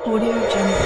Audio Jungle.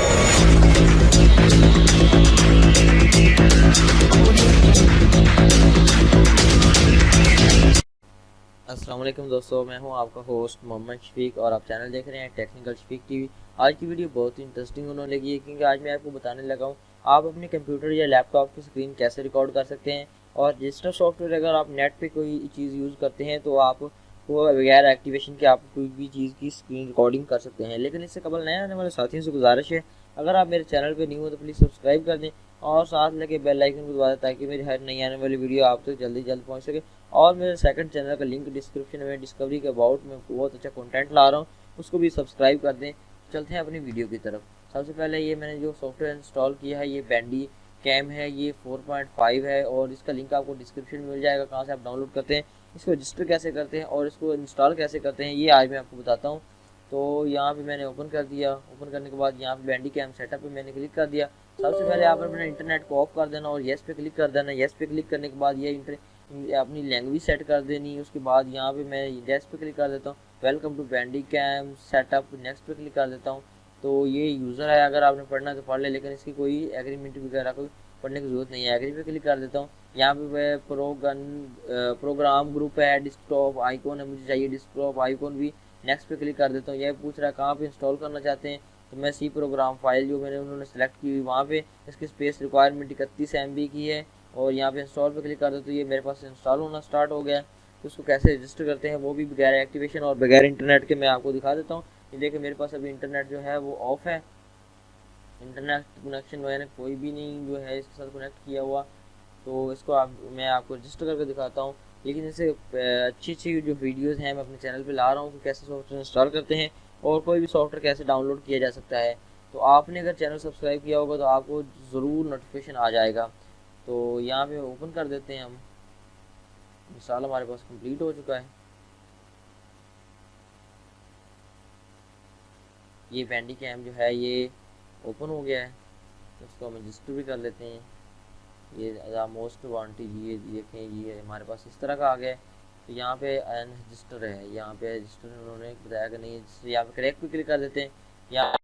अस्सलाम वालेकुम दोस्तों, मैं हूं आपका होस्ट मोहम्मद शफीक और आप चैनल देख रहे हैं टेक्निकल शफीक टीवी। आज की वीडियो बहुत ही इंटरेस्टिंग होने लगी है क्योंकि आज मैं आपको बताने लगा हूं आप अपने कंप्यूटर या लैपटॉप की स्क्रीन कैसे रिकॉर्ड कर सकते हैं। और रजिस्टर सॉफ्टवेयर अगर आप नेट पे कोई चीज़ यूज़ करते हैं तो आप वो बगैर एक्टिवेशन के आप कोई भी चीज़ की स्क्रीन रिकॉर्डिंग कर सकते हैं। लेकिन इससे कबल नए आने वाले साथियों से गुजारिश है, अगर आप मेरे चैनल पर न्यू हो तो प्लीज़ सब्सक्राइब कर दें और साथ लगे बेल आइकन को दबा दें ताकि मेरी हर नई आने वाली वीडियो आप तक जल्दी जल्द पहुँच सके। और मेरे सेकंड चैनल का लिंक डिस्क्रिप्शन में डिस्कवरी के अबाउट में बहुत अच्छा कंटेंट ला रहा हूँ, उसको भी सब्सक्राइब कर दें। चलते हैं अपनी वीडियो की तरफ। सबसे पहले ये मैंने जो सॉफ्टवेयर इंस्टॉल किया है ये बैंडी कैम है, ये 4.5 है और इसका लिंक आपको डिस्क्रिप्शन में मिल जाएगा कहाँ से आप डाउनलोड करते हैं, इसको रजिस्टर कैसे करते हैं और इसको इंस्टॉल कैसे करते हैं ये आज मैं आपको बताता हूँ। तो यहाँ पे मैंने ओपन कर दिया। ओपन करने के बाद यहाँ पे बैंडी कैम सेटअप पे मैंने क्लिक कर दिया। सबसे पहले आपने अपना इंटरनेट को ऑफ कर देना और येस पे क्लिक कर देना। येस पे क्लिक करने के बाद ये अपनी लैंग्वेज सेट कर देनी। उसके बाद यहाँ पे मैं येस पे क्लिक कर देता हूँ, welcome to Bandicam setup, next पे क्लिक कर देता हूँ। तो ये यूज़र है, अगर आपने पढ़ना है तो पढ़ ले, लेकिन इसकी कोई एग्रीमेंट वगैरह कोई पढ़ने की ज़रूरत नहीं है। एग्री पे क्लिक कर देता हूँ। यहाँ पे मैं प्रोग्राम ग्रुप है, डेस्कटॉप आइकॉन है, मुझे चाहिए डेस्कटॉप आइकॉन भी। नेक्स्ट पे क्लिक कर देता हूँ। यह पूछ रहा है कहाँ पे इंस्टॉल करना चाहते हैं, तो मैं सी प्रोग्राम फाइल जो मैंने उन्होंने सेलेक्ट की हुई वहाँ पे इसकी स्पेस रिक्वायरमेंट 31 MB की है और यहाँ पे इंस्टॉल पे क्लिक कर दो तो ये मेरे पास इंस्टॉल होना स्टार्ट हो गया। तो उसको कैसे रजिस्टर करते हैं वो भी बगैर एक्टिवेशन और बगैर इंटरनेट के मैं आपको दिखा देता हूँ। ये देखिए मेरे पास अभी इंटरनेट जो है वो ऑफ है, इंटरनेट कनेक्शन मैंने कोई भी नहीं जो है इसके साथ कनेक्ट किया हुआ। तो इसको मैं आपको रजिस्टर करके दिखाता हूँ। लेकिन इससे अच्छी अच्छी जो वीडियोज़ हैं मैं अपने चैनल पे ला रहा हूँ कि कैसे सॉफ्टवेयर इंस्टॉल करते हैं और कोई भी सॉफ्टवेयर कैसे डाउनलोड किया जा सकता है। तो आपने अगर चैनल सब्सक्राइब किया होगा तो आपको ज़रूर नोटिफिकेशन आ जाएगा। तो यहाँ पे ओपन कर देते हैं हम। इंस्टॉल हमारे पास कंप्लीट हो चुका है। ये बैंडी कैम जो है ये ओपन हो गया है, तो इसको हम रजिस्टर भी कर लेते हैं। ये मोस्ट वांटेड ये देखें, ये हमारे पास इस तरह का आ गया है। तो यहाँ पे अनरजिस्टर है, यहाँ पे रजिस्टर उन्होंने बताया कि नहीं, यहाँ पे क्रैक पे क्लिक कर देते हैं। यहाँ